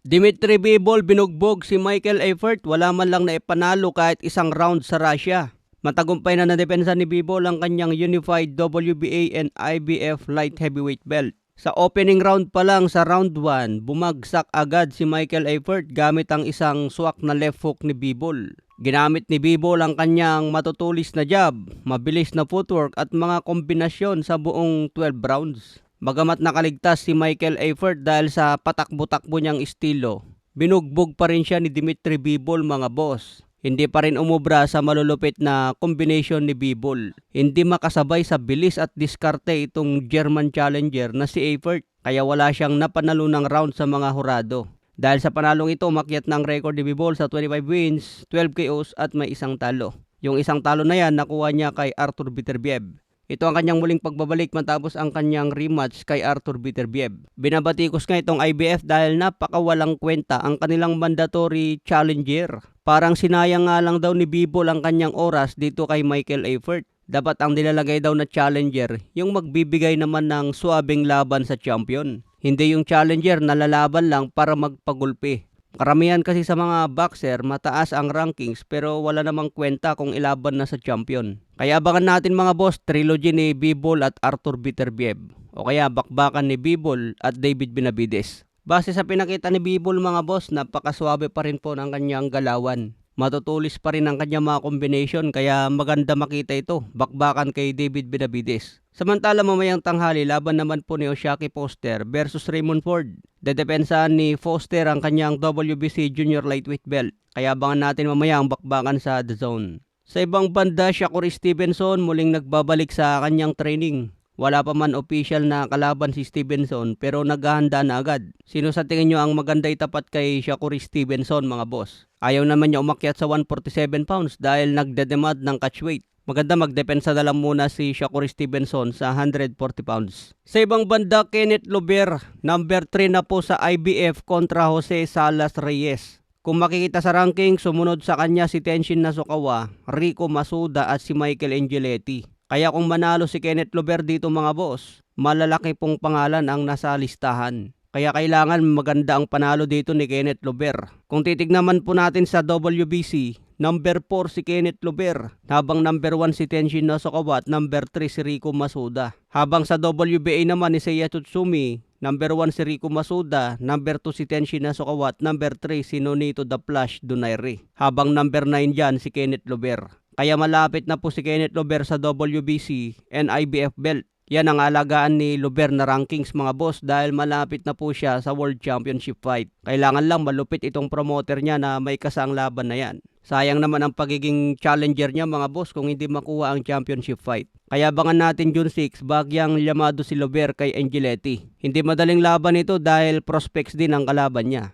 Dimitri Bivol binugbog si Michael Eifert, wala man lang na ipanalo kahit isang round sa Russia. Matagumpay na nadepensa ni Bivol ang kanyang Unified WBA and IBF Light Heavyweight belt. Sa opening round pa lang sa round 1, bumagsak agad si Michael Eifert gamit ang isang swak na left hook ni Bivol. Ginamit ni Bivol ang kanyang matutulis na jab, mabilis na footwork at mga kombinasyon sa buong 12 rounds. Bagamat nakaligtas si Michael Eifert dahil sa patakbo-takbo niyang estilo, binugbog pa rin siya ni Dimitri Bivol mga boss. Hindi pa rin umubra sa malulupit na combination ni Bivol. Hindi makasabay sa bilis at diskarte itong German challenger na si Eifert, kaya wala siyang napanalunang round sa mga hurado. Dahil sa panalong ito, umakyat na ang record ni Bivol sa 25 wins, 12 KOs at may isang talo. Yung isang talo na yan nakuha niya kay Artur Beterbiev. Ito ang kanyang muling pagbabalik matapos ang kanyang rematch kay Artur Beterbiev. Binabatikos nga itong IBF dahil napakawalang kwenta ang kanilang mandatory challenger. Parang sinayang nga lang daw ni Bivol ang kanyang oras dito kay Michael Eifert. Dapat ang nilalagay daw na challenger yung magbibigay naman ng suabing laban sa champion. Hindi yung challenger na lalaban lang para magpagulpi. Karamihan kasi sa mga boxer, mataas ang rankings pero wala namang kwenta kung ilaban na sa champion. Kaya abangan natin mga boss, trilogy ni Bivol at Artur Beterbiev. O kaya bakbakan ni Bivol at David Benavides. Base sa pinakita ni Bivol mga boss, napakaswabe pa rin po ng kanyang galawan. Matutulis pa rin ang kanyang mga combination kaya maganda makita ito, bakbakan kay David Benavides. Samantala mamayang tanghali, laban naman po ni O'Shaquie Foster versus Raymond Ford. Dedepensahan ni Foster ang kanyang WBC Junior Lightweight belt. Kaya abangan natin mamaya ang bakbakan sa The Zone. Sa ibang banda, Shakur Stevenson muling nagbabalik sa kanyang training. Wala pa man official na kalaban si Stevenson pero naghahanda na agad. Sino sa tingin nyo ang maganda itapat kay Shakur Stevenson mga boss? Ayaw naman niya umakyat sa 147 pounds dahil nagdedemand ng catchweight. Maganda magdepensa na lang muna si Shakur Stevenson sa 140 pounds. Sa ibang banda, Kenneth Louber, number 3 na po sa IBF kontra Jose Salas Reyes. Kung makikita sa ranking, sumunod sa kanya si Tenshin Nasukawa, Rico Masuda at si Michael Angeletti. Kaya kung manalo si Kenneth Louber dito mga boss, malalaki pong pangalan ang nasa listahan. Kaya kailangan maganda ang panalo dito ni Kenneth Louber. Kung titignan man po natin sa WBC, number 4 si Kenneth Louber, habang number 1 si Tenshin Nasukawa at number 3 si Rico Masuda. Habang sa WBA naman ni Seiya Tsutsumi, number 1 si Rico Masuda, number 2 si Tenshin Nasukawa at number 3 si Nonito The Flash Donaire. Habang number 9 dyan si Kenneth Louber. Kaya malapit na po si Kenneth Louber sa WBC and IBF belt. Yan ang alagaan ni Louber na rankings mga boss dahil malapit na po siya sa World Championship fight. Kailangan lang malupit itong promoter niya na may kasaang laban na yan. Sayang naman ang pagiging challenger niya mga boss kung hindi makuha ang championship fight. Kaya abangan natin June 6, bagyang llamado si Louber kay Angeletti. Hindi madaling laban ito dahil prospects din ang kalaban niya.